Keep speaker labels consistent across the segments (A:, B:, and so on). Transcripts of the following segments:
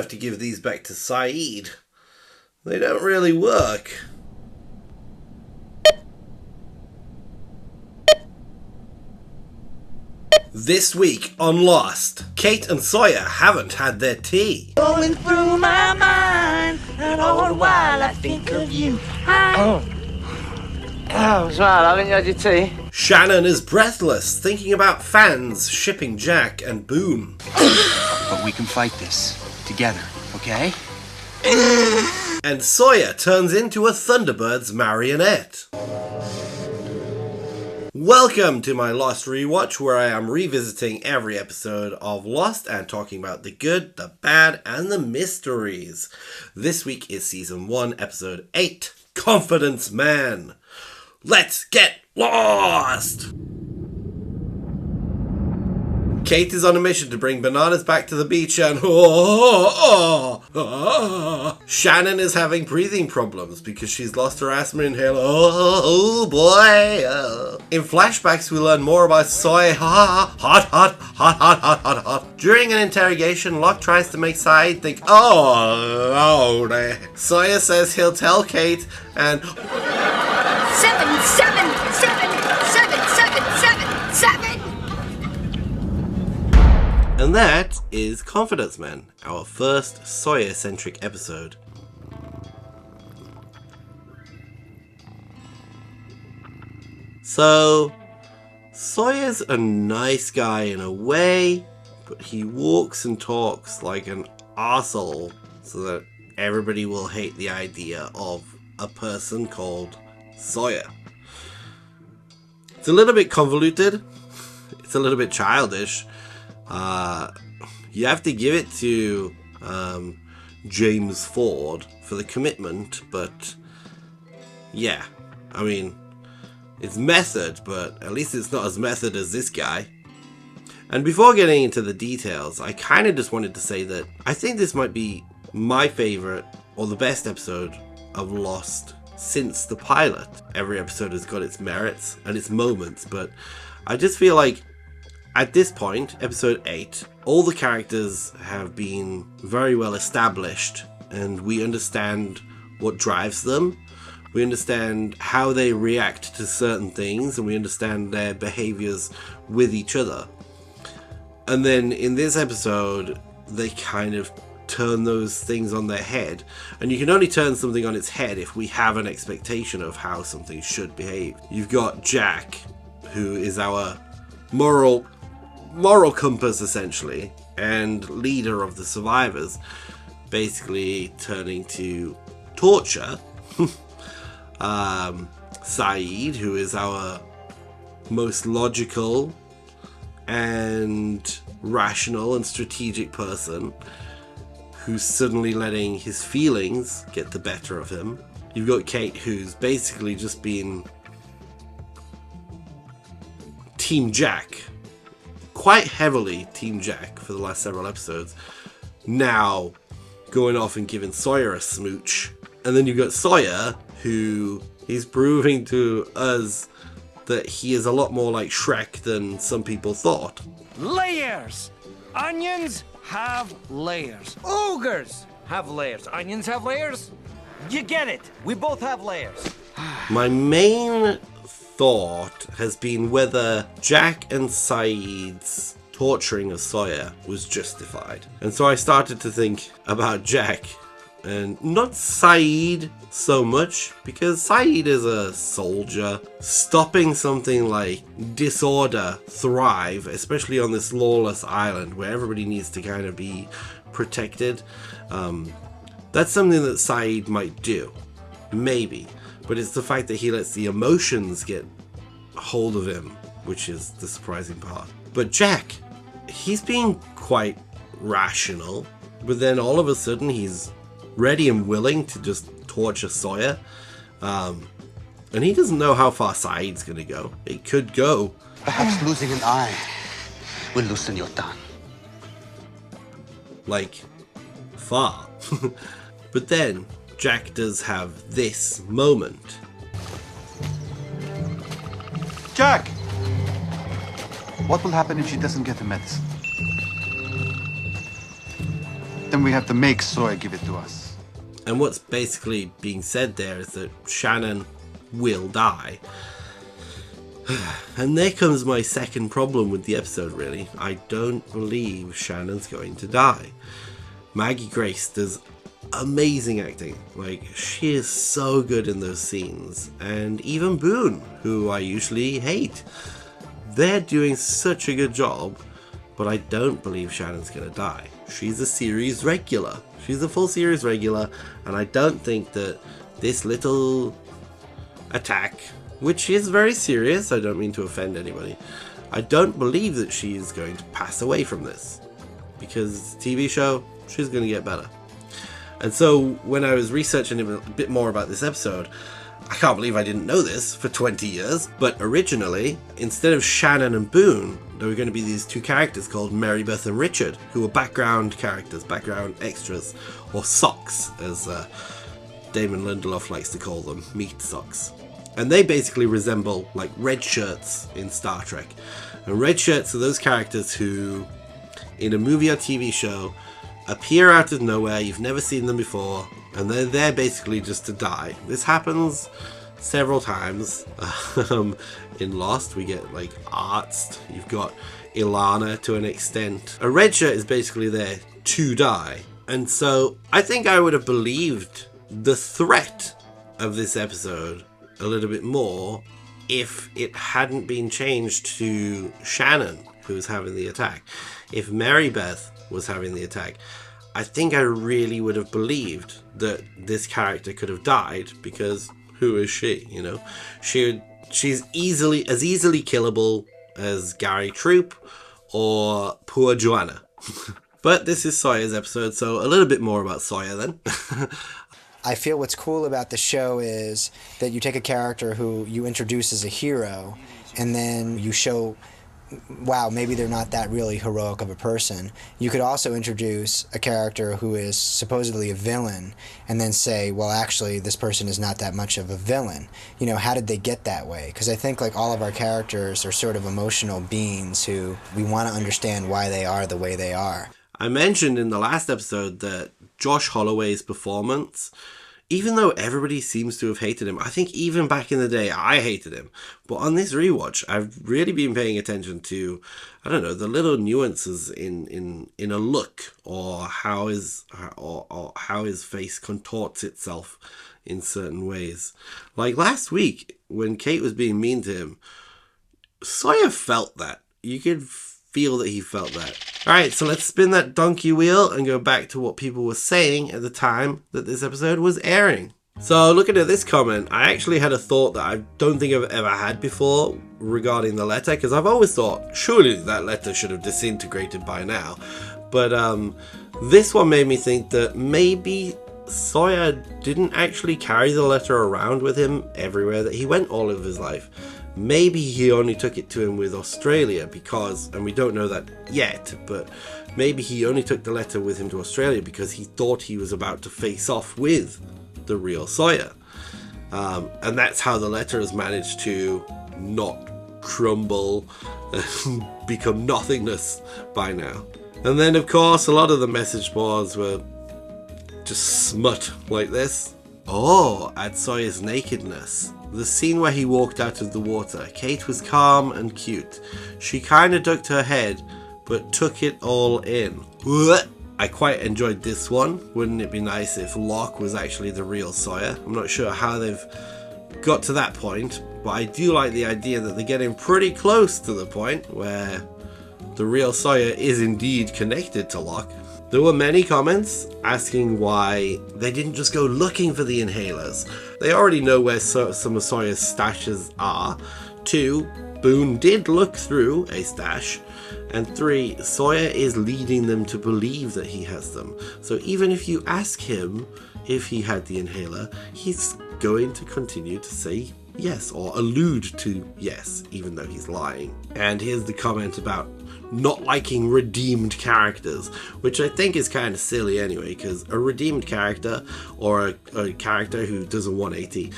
A: have to give these back to Saeed. They don't really work. This week on Lost, Kate and Sawyer haven't had their tea.
B: Going through my mind, and all the while I think of you. Oh, that's right, I haven't had your tea.
A: Shannon is breathless, thinking about fans shipping Jack and Boone.
C: But we can fight this together, okay?
A: And Sawyer turns into a Thunderbird's marionette. Welcome to my Lost Rewatch, where I am revisiting every episode of Lost and talking about the good, the bad, and the mysteries. This week is Season 1, Episode 8, Confidence Man. Let's get lost! Kate is on a mission to bring bananas back to the beach and Shannon is having breathing problems because she's lost her asthma inhaler. Oh boy. In flashbacks we learn more about Sawyer. Hot. During an interrogation, Locke tries to make Saeed think, Sawyer says he'll tell Kate and
D: 7, 7, 7, 7, 7, 7, 7.
A: And that is Confidence Man, our first Sawyer-centric episode. So, Sawyer's a nice guy in a way, but he walks and talks like an arsehole so that everybody will hate the idea of a person called Sawyer. It's a little bit convoluted, it's a little bit childish. You have to give it to James Ford for the commitment, but yeah, I mean, it's method, but at least it's not as method as this guy. And before getting into the details, I kind of just wanted to say that I think this might be my favorite or the best episode of Lost since the pilot. Every episode has got its merits and its moments, but I just feel like at this point, episode 8, all the characters have been very well established and we understand what drives them. We understand how they react to certain things and we understand their behaviors with each other. And then in this episode, they kind of turn those things on their head. And you can only turn something on its head if we have an expectation of how something should behave. You've got Jack, who is our moral compass essentially and leader of the survivors, basically turning to torture Saeed, who is our most logical and rational and strategic person, who's suddenly letting his feelings get the better of him. You've got Kate, who's basically just been Team Jack, quite heavily Team Jack for the last several episodes, now going off and giving Sawyer a smooch. And then you've got Sawyer, who is proving to us that he is a lot more like Shrek than some people thought.
E: Layers! Onions have layers. Ogres have layers. Onions have layers. You get it. We both have layers.
A: My main thought has been whether Jack and Saeed's torturing of Sawyer was justified. And so I started to think about Jack and not Saeed so much, because Saeed is a soldier. Stopping something like disorder thrive, especially on this lawless island where everybody needs to kind of be protected, that's something that Saeed might do, maybe. But it's the fact that he lets the emotions get hold of him, which is the surprising part. But Jack, he's being quite rational, but then all of a sudden he's ready and willing to just torture Sawyer. And he doesn't know how far Saeed's going to go. It could go.
C: Perhaps losing an eye will loosen your tongue.
A: Like, far. But then Jack does have this moment.
F: Jack! What will happen if she doesn't get the medicine? then we have to make Sawyer give it to us.
A: And what's basically being said there is that Shannon will die. And there comes my second problem with the episode, really. I don't believe Shannon's going to die. Maggie Grace does amazing acting. Like, she is so good in those scenes. And even Boone, who I usually hate. They're doing such a good job, but I don't believe Shannon's going to die. She's a series regular. She's a full series regular, and I don't think that this little attack, which is very serious, I don't mean to offend anybody, I don't believe that she is going to pass away from this. Because TV show, she's going to get better. And so when I was researching a bit more about this episode, I can't believe I didn't know this for 20 years, but originally, instead of Shannon and Boone, there were going to be these two characters called Mary Beth and Richard, who were background characters, background extras, or socks, as Damon Lindelof likes to call them, meat socks. And they basically resemble like red shirts in Star Trek. And red shirts are those characters who, in a movie or TV show, appear out of nowhere, you've never seen them before, and they're there basically just to die. This happens several times. In Lost, we get like Arzed, you've got Ilana to an extent. A red shirt is basically there to die. And so I think I would have believed the threat of this episode a little bit more if it hadn't been changed to Shannon, who was having the attack. If Mary Beth was having the attack, I think I really would have believed that this character could have died, because who is she, you know? She's easily killable as Gary Troop or poor Joanna. But this is Sawyer's episode, so a little bit more about Sawyer then.
G: I feel what's cool about the show is that you take a character who you introduce as a hero, and then you show, wow, maybe they're not that really heroic of a person. You could also introduce a character who is supposedly a villain and then say, well, actually, this person is not that much of a villain. You know, how did they get that way? Because I think like all of our characters are sort of emotional beings who we want to understand why they are the way they are.
A: I mentioned in the last episode that Josh Holloway's performance, even though everybody seems to have hated him, I think even back in the day I hated him. But on this rewatch, I've really been paying attention to, I don't know, the little nuances in a look, or how his face contorts itself in certain ways. Like last week, when Kate was being mean to him, Sawyer felt that. You could feel that he felt that. Alright, so let's spin that donkey wheel and go back to what people were saying at the time that this episode was airing. So looking at this comment, I actually had a thought that I don't think I've ever had before regarding the letter, because I've always thought, surely that letter should have disintegrated by now. But this one made me think that maybe Sawyer didn't actually carry the letter around with him everywhere that he went all of his life. Maybe he only took it to him with Australia because, and we don't know that yet, but maybe he only took the letter with him to Australia because he thought he was about to face off with the real Sawyer. And that's how the letter has managed to not crumble and become nothingness by now. And then, of course, a lot of the message boards were just smut like this. Oh, at Sawyer's nakedness. The scene where he walked out of the water. Kate was calm and cute. She kind of ducked her head, but took it all in. I quite enjoyed this one. Wouldn't it be nice if Locke was actually the real Sawyer? I'm not sure how they've got to that point, but I do like the idea that they're getting pretty close to the point where the real Sawyer is indeed connected to Locke. There were many comments asking why they didn't just go looking for the inhalers. They already know where some of Sawyer's stashes are. 2, Boone did look through a stash. And 3, Sawyer is leading them to believe that he has them. So even if you ask him if he had the inhaler, he's going to continue to say yes, or allude to yes, even though he's lying. And here's the comment about not liking redeemed characters, which I think is kind of silly anyway, because a redeemed character, or a character who does a 180,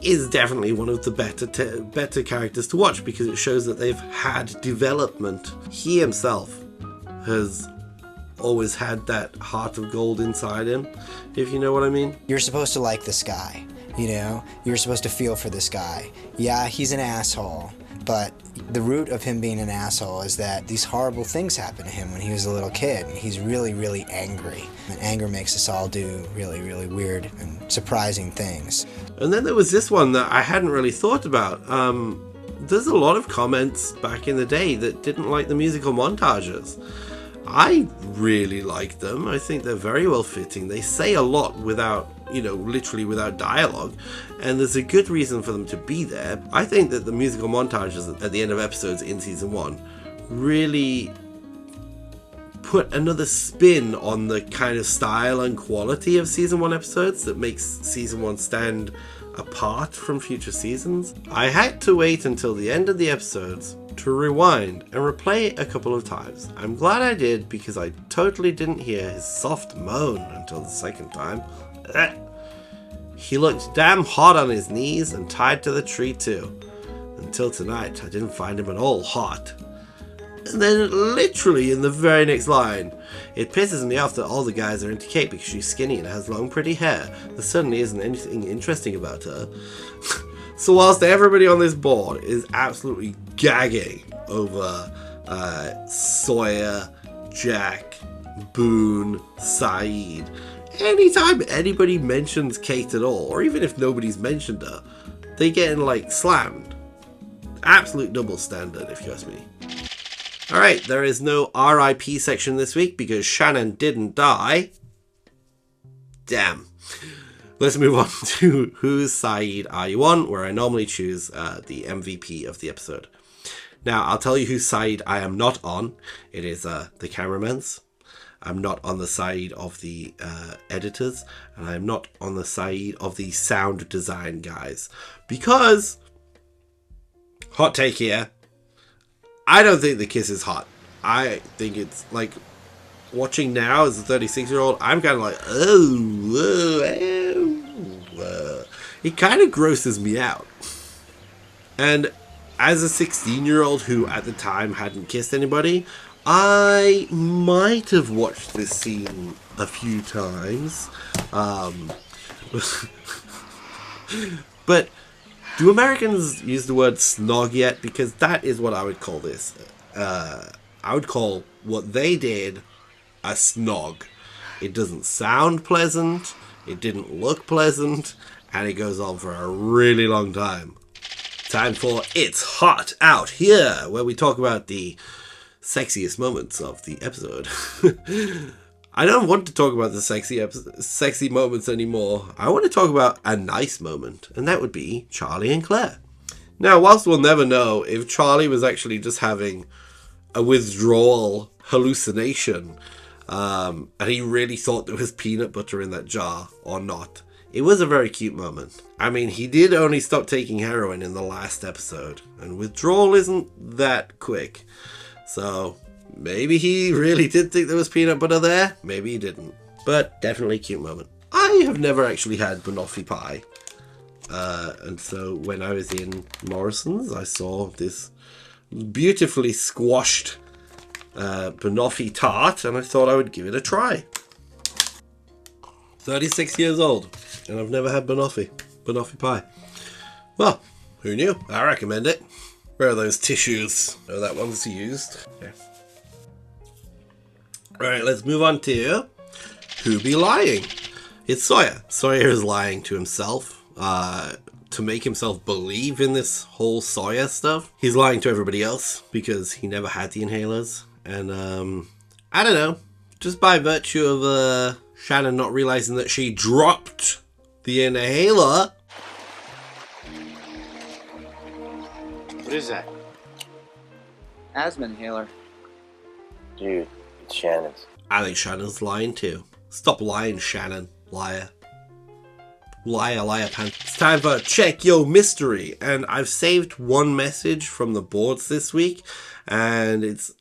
A: is definitely one of the better characters to watch, because it shows that they've had development. He himself has always had that heart of gold inside him, if you know what I mean.
G: You're supposed to like this guy, you know? You're supposed to feel for this guy. Yeah, he's an asshole, but the root of him being an asshole is that these horrible things happened to him when he was a little kid, and he's really, really angry. And anger makes us all do really, really weird and surprising things.
A: And then there was this one that I hadn't really thought about. There's a lot of comments back in the day that didn't like the musical montages. I really like them. I think they're very well fitting. They say a lot without, literally without dialogue. And there's a good reason for them to be there. I think that the musical montages at the end of episodes in season 1 really put another spin on the kind of style and quality of season 1 episodes that makes season 1 stand apart from future seasons. I had to wait until the end of the episodes to rewind and replay a couple of times. I'm glad I did, because I totally didn't hear his soft moan until the second time. He looked damn hot on his knees and tied to the tree too. Until tonight, I didn't find him at all hot. And then literally in the very next line, it pisses me off that all the guys are into Kate because she's skinny and has long pretty hair. There certainly isn't anything interesting about her. So whilst everybody on this board is absolutely gagging over Sawyer, Jack, Boone, Saeed, anytime anybody mentions Kate at all, or even if nobody's mentioned her, they get slammed. Absolute double standard, if you ask me. Alright, there is no RIP section this week because Shannon didn't die. Damn. Let's move on to Whose Side Are You On, where I normally choose the MVP of the episode. Now, I'll tell you whose side I am not on. It is the cameraman's. I'm not on the side of the editors, and I'm not on the side of the sound design guys. Because, hot take here, I don't think the kiss is hot. I think it's watching now as a 36-year-old, I'm kind of like, it kind of grosses me out. And as a 16-year-old who at the time hadn't kissed anybody, I might have watched this scene a few times. But do Americans use the word snog yet? Because that is what I would call this. I would call what they did a snog. It doesn't sound pleasant, it didn't look pleasant, and it goes on for a really long time. Time for It's Hot Out Here, where we talk about the sexiest moments of the episode. I don't want to talk about the sexy moments anymore. I want to talk about a nice moment, and that would be Charlie and Claire. Now, whilst we'll never know if Charlie was actually just having a withdrawal hallucination, and he really thought there was peanut butter in that jar or not, it was a very cute moment. I mean, he did only stop taking heroin in the last episode, and withdrawal isn't that quick. So maybe he really did think there was peanut butter there. Maybe he didn't. But definitely cute moment. I have never actually had banoffee pie. And so when I was in Morrison's, I saw this beautifully squashed banoffee tart, and I thought I would give it a try. 36 years old, and I've never had banoffee pie. Well, who knew? I recommend it. Where are those tissues? Oh, that one's used. Okay. Alright, let's move on to Who Be Lying? It's Sawyer. Sawyer is lying to himself to make himself believe in this whole Sawyer stuff. He's lying to everybody else because he never had the inhalers. And I don't know, just by virtue of Shannon not realizing that she dropped the inhaler.
C: What is that?
B: Asthma inhaler.
C: Dude, it's Shannon's.
A: I think Shannon's lying too. Stop lying, Shannon. Liar. Liar, liar, pants. It's time for Check Your Mystery. And I've saved one message from the boards this week. And it's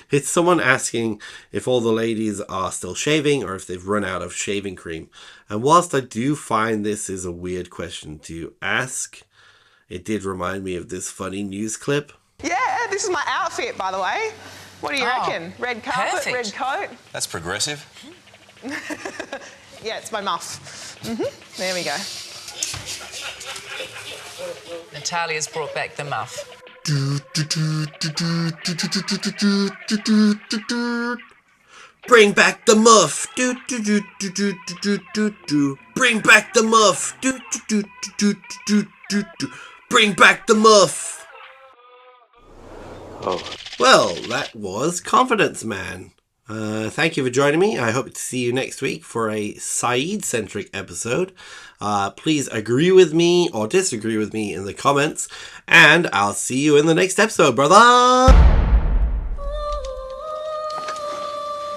A: it's someone asking if all the ladies are still shaving or if they've run out of shaving cream. And whilst I do find this is a weird question to ask, it did remind me of this funny news clip.
H: Yeah, this is my outfit, by the way. What do you reckon? Red carpet,
I: perfect.
H: red coat?
J: That's progressive.
H: Yeah, it's my muff. There we go.
I: Natalia's brought back the muff.
A: Bring back the muff. Do do do do do do do do. Bring back the muff. Do do do do do do do. Bring back the muff.
K: Oh.
A: Well, that was Confidence Man. Thank you for joining me. I hope to see you next week for a Saeed-centric episode. Please agree with me or disagree with me in the comments, and I'll see you in the next episode, brother!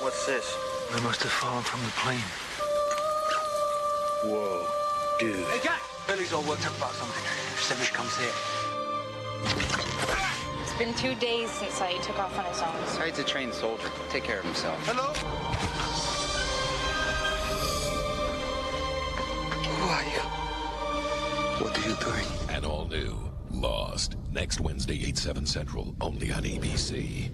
K: What's this?
C: They must have fallen from the plane.
K: Whoa, dude.
C: Hey, Jack! Billy's all worked up about something. If Simish comes here.
L: It's been 2 days since I took off on his own.
M: Said's a trained soldier. Take care of himself.
C: Hello? Who are you? What are you doing?
N: An all-new Lost. Next Wednesday, 8/7 Central, only on ABC.